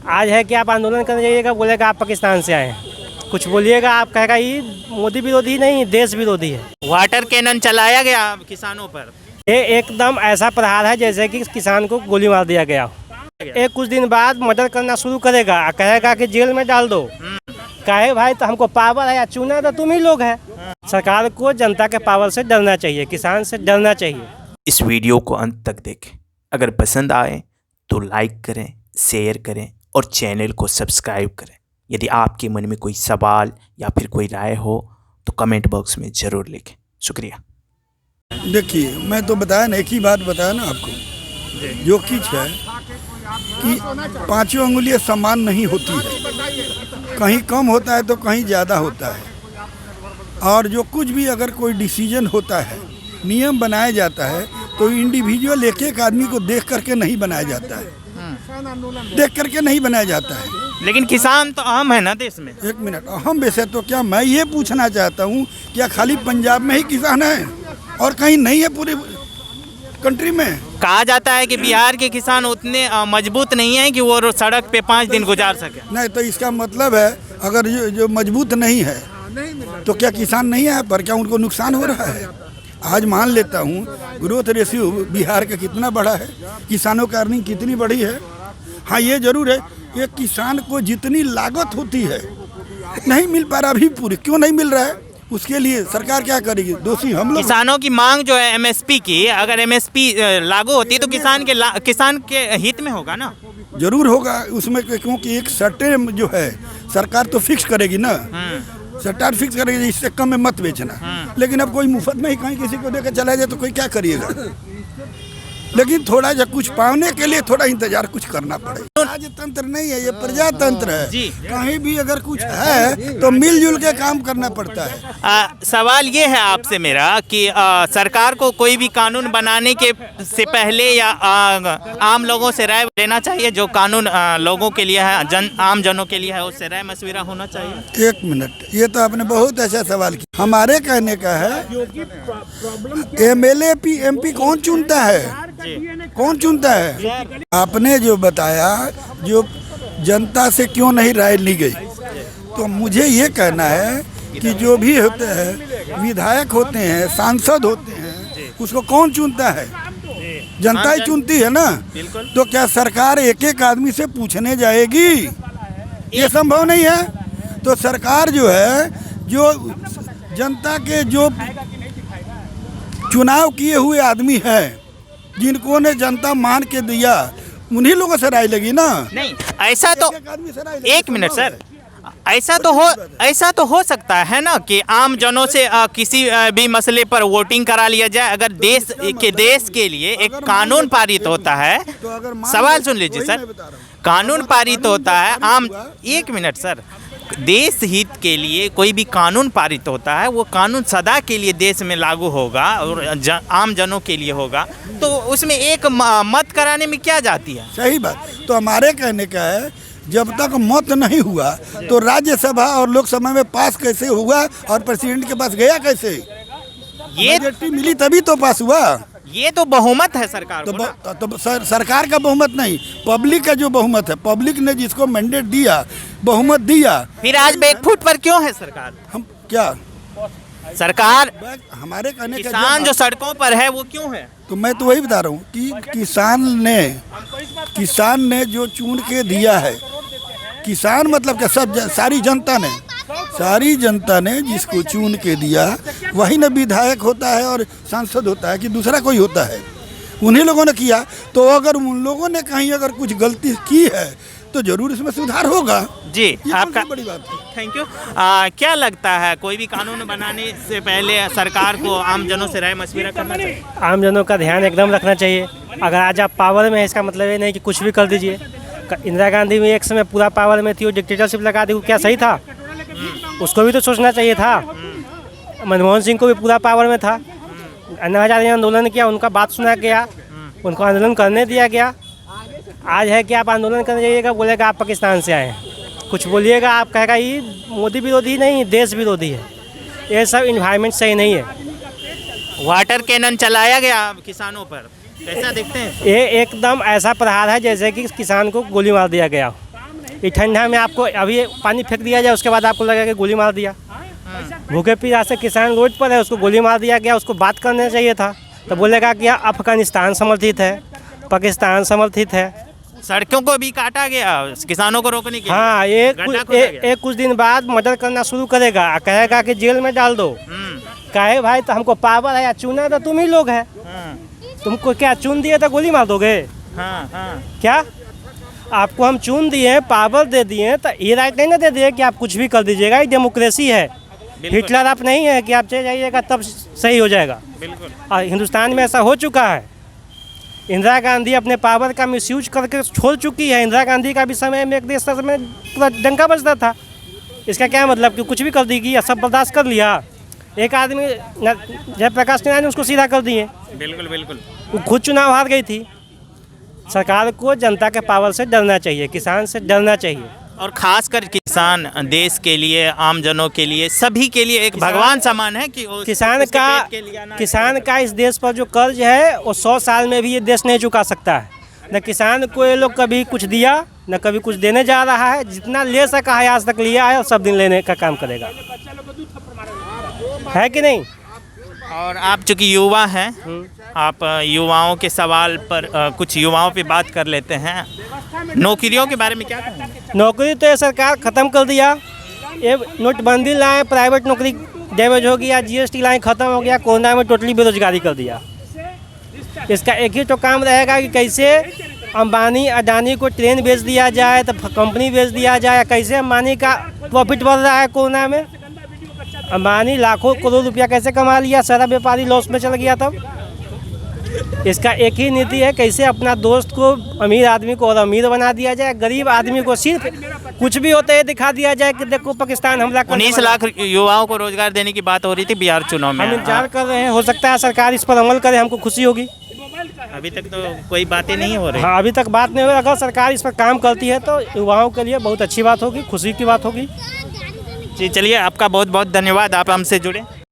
आज है कि आप आंदोलन करने जाइएगा, बोलेगा आप पाकिस्तान से आए हैं। कुछ बोलिएगा आप कहेगा ये मोदी विरोधी नहीं, देश विरोधी है। वाटर कैनन चलाया गया किसानों पर। ये एकदम ऐसा प्रहार है जैसे कि किसान को गोली मार दिया गया। एक कुछ दिन बाद मर्डर करना शुरू करेगा, कहेगा कि जेल में डाल दो। कहे भाई तो हमको पावर है, या चुना तो तुम ही लोग हैं। सरकार को जनता के पावर से डरना चाहिए, किसान से डरना चाहिए। इस वीडियो को अंत तक देखें। अगर पसंद आए तो लाइक करें, शेयर करें और चैनल को सब्सक्राइब करें। यदि आपके मन में कोई सवाल या फिर कोई राय हो तो कमेंट बॉक्स में ज़रूर लिखें। शुक्रिया। देखिए, मैं तो बताया ना, एक ही बात बताया ना आपको, जो कुछ है कि पांचों अंगुलियां समान नहीं होती है, कहीं कम होता है तो कहीं ज़्यादा होता है। और जो कुछ भी अगर कोई डिसीजन होता है, नियम बनाया जाता है, तो इंडिविजुअल एक एक आदमी को देख करके नहीं बनाया जाता है, देख करके नहीं बनाया जाता है। लेकिन किसान तो अहम है ना देश में। एक मिनट, अहम वैसे तो क्या मैं ये पूछना चाहता हूँ, क्या खाली पंजाब में ही किसान है और कहीं नहीं है पूरे कंट्री में? कहा जाता है कि बिहार के किसान उतने मजबूत नहीं हैं कि वो सड़क पे 5 दिन गुजार सके। नहीं तो इसका मतलब है अगर जो मजबूत नहीं है तो क्या किसान नहीं है, पर क्या उनको नुकसान हो रहा है? आज मान लेता हूँ ग्रोथ रेशियो बिहार का कितना बड़ा है, किसानों की अर्निंग कितनी बड़ी है। हाँ, ये जरूर है, ये किसान को जितनी लागत होती है नहीं मिल पा रहा अभी पूरी। क्यों नहीं मिल रहा है? उसके लिए सरकार क्या करेगी? दोषी हम लोग। किसानों की मांग जो है एमएसपी की, अगर एमएसपी लागू होती है तो किसान के हित में होगा ना। जरूर होगा उसमें, क्योंकि एक सर्टेन जो है सरकार तो फिक्स करेगी ना, सरकार फिक्स करेगी इससे कम में मत बेचना। लेकिन अब कोई मुफ्त में ही कहीं किसी को देकर चला जाए तो कोई क्या करिएगा? लेकिन थोड़ा जा कुछ पाने के लिए थोड़ा इंतजार कुछ करना पड़ेगा। राजतंत्र नहीं है, ये प्रजातंत्र है जी। कहीं भी अगर कुछ है तो मिलजुल के काम करना पड़ता है। सवाल ये है आपसे मेरा कि सरकार को कोई भी कानून बनाने के से पहले या आम लोगों से राय लेना चाहिए। जो कानून लोगों के लिए है, आम जनों के लिए है, उससे राय मशविरा होना चाहिए। एक मिनट, ये तो आपने बहुत अच्छा सवाल किया। हमारे कहने का है MLA MP कौन चुनता है? कौन चुनता है? आपने जो बताया जो जनता से क्यों नहीं राय ली गई, तो मुझे ये कहना है कि जो भी होते हैं, विधायक होते हैं, सांसद होते हैं, उसको कौन चुनता है? जनता ही चुनती है ना। तो क्या सरकार एक एक आदमी से पूछने जाएगी? ये संभव नहीं है। तो सरकार जो है, जो जनता के जो चुनाव किए हुए आदमी हैं, जिनको ने जनता मान के दिया, उन्हीं लोगों से राय लगी ना। नहीं, ऐसा तो एक मिनट सर, ऐसा तो हो सकता है ना कि आम जनों से किसी भी मसले पर वोटिंग करा लिया जाए। अगर देश के लिए एक कानून पारित होता है, सवाल सुन लीजिए सर, कानून पारित होता है एक मिनट सर, देश हित के लिए कोई भी कानून पारित होता है, वो कानून सदा के लिए देश में लागू होगा और आम जनों के लिए होगा। तो उसमें एक मत कराने में क्या जाती है? सही बात। तो हमारे कहने का है, जब तक मत नहीं हुआ तो राज्यसभा और लोकसभा में पास कैसे हुआ और प्रेसिडेंट के पास गया कैसे? ये मेजॉरिटी मिली तभी तो पास हुआ। ये तो बहुमत है सरकार को तो सरकार का बहुमत नहीं, पब्लिक का जो बहुमत है, पब्लिक ने जिसको मैंडेट दिया, बहुमत दिया। फिर आज बैकफुट पर क्यों है सरकार? हम क्या सरकार हमारे कहने का किसान जो सड़कों पर है वो क्यों है? तो मैं तो वही बता रहा हूँ कि किसान ने जो चुन के दिया है, किसान मतलब क्या, सब सारी जनता ने जिसको चुन के दिया वही ना विधायक होता है और सांसद होता है कि दूसरा कोई होता है? उन्हीं लोगों ने किया। तो अगर उन लोगों ने कहीं अगर कुछ गलती की है तो जरूर इसमें सुधार होगा जी। आपका बड़ी बात है। Thank you. क्या लगता है कोई भी कानून बनाने से पहले सरकार को आम जनों से राय मशविरा करना चाहिए? आम जनों का ध्यान एकदम रखना चाहिए। अगर आज आप पावर में है, इसका मतलब ये नहीं कि कुछ भी कर दीजिए। इंदिरा गांधी भी एक समय पूरा पावर में थी, वो डिक्टेटरशिप लगा दी, क्या सही था? उसको भी तो सोचना चाहिए था। मनमोहन सिंह को भी पूरा पावर में था, अन्ना हजारे ने आंदोलन किया, उनका बात सुना गया, उनको आंदोलन करने दिया गया। आज है कि आप आंदोलन करने जाइएगा, बोलेगा आप पाकिस्तान से आए हैं। कुछ बोलिएगा आप कहेगा ये मोदी विरोधी नहीं, देश विरोधी है। ये सब इन्वायरमेंट सही नहीं है। वाटर कैनन चलाया गया किसानों पर, कैसा देखते हैं? ये एकदम ऐसा प्रहार है जैसे कि किसान को गोली मार दिया गया। ये ठंडा में आपको अभी पानी फेंक दिया जाए, उसके बाद आपको लगेगा कि गोली मार दिया। भूखे प्यासे से किसान रोड पर है, उसको गोली मार दिया गया, उसको बात करना चाहिए था। तो बोलेगा कि अफगानिस्तान समर्थित है, पाकिस्तान समर्थित है। सड़कों को भी काटा गया किसानों को रोकने के लिए। हाँ, गड्ढा खोदा गया। कुछ दिन बाद मर्डर करना शुरू करेगा, कहेगा कि जेल में डाल दो। कहे भाई तो हमको पावर है, या चुना तो तुम ही लोग है, तुमको क्या चुन दिए तो गोली मार दोगे? क्या आपको हम चुन दिए, पावर दे दिए, तो ये राइट नहीं ना दे दिए कि आप कुछ भी कर दीजिएगा। ये डेमोक्रेसी है, हिटलर आप नहीं है कि आप चले जाइएगा तब सही हो जाएगा। और हिंदुस्तान में ऐसा हो चुका है। इंदिरा गांधी अपने पावर का मिसयूज करके छोड़ चुकी है। इंदिरा गांधी का भी समय में एक देश में पूरा डंका बजता था। इसका क्या मतलब कि कुछ भी कर देगी या सब बर्दाश्त कर लिया? एक आदमी जयप्रकाश नारायण उसको सीधा कर दिए। बिल्कुल। वो खुद चुनाव हार गई थी। सरकार को जनता के पावर से डरना चाहिए, किसान से डरना चाहिए। और खासकर किसान देश के लिए, आम जनों के लिए, सभी के लिए एक भगवान समान है कि किसान का इस देश पर जो कर्ज है वो 100 साल में भी ये देश नहीं चुका सकता है। न किसान को ये लोग कभी कुछ दिया, न कभी कुछ देने जा रहा है। जितना ले सका है आज तक लिया है, और सब दिन लेने का काम करेगा, है कि नहीं? और आप चूँकि युवा हैं, आप युवाओं के सवाल पर कुछ युवाओं पे बात कर लेते हैं। नौकरियों के बारे में क्या कहेंगे? नौकरी तो ये सरकार ख़त्म कर दिया। ये नोटबंदी लाए, प्राइवेट नौकरी डैमेज हो गया, GST लाए ख़त्म हो गया, कोरोना में टोटली बेरोजगारी कर दिया। इसका एक ही तो काम रहेगा कि कैसे अंबानी अडानी को ट्रेन बेच दिया जाए, तो कंपनी बेच दिया जाए। कैसे अंबानी का प्रॉफिट बढ़ रहा है कोरोना में, अंबानी लाखों करोड़ रुपया कैसे कमा लिया, सारा व्यापारी लॉस में चल गया। तब इसका एक ही नीति है, कैसे अपना दोस्त को, अमीर आदमी को और अमीर बना दिया जाए, गरीब आदमी को सिर्फ कुछ भी होता है दिखा दिया जाए कि देखो पाकिस्तान हमला करने 19 लाख युवाओं को रोजगार देने की बात हो रही थी बिहार चुनाव में। हम इंतजार कर रहे हैं, हो सकता है सरकार इस पर अमल करे, हमको खुशी होगी। अभी तक तो कोई बातें नहीं हो रही। हाँ, अभी तक बात नहीं हो रही। अगर सरकार इस पर काम करती है तो युवाओं के लिए बहुत अच्छी बात होगी, खुशी की बात होगी। जी चलिए, आपका बहुत बहुत धन्यवाद, आप हमसे जुड़े।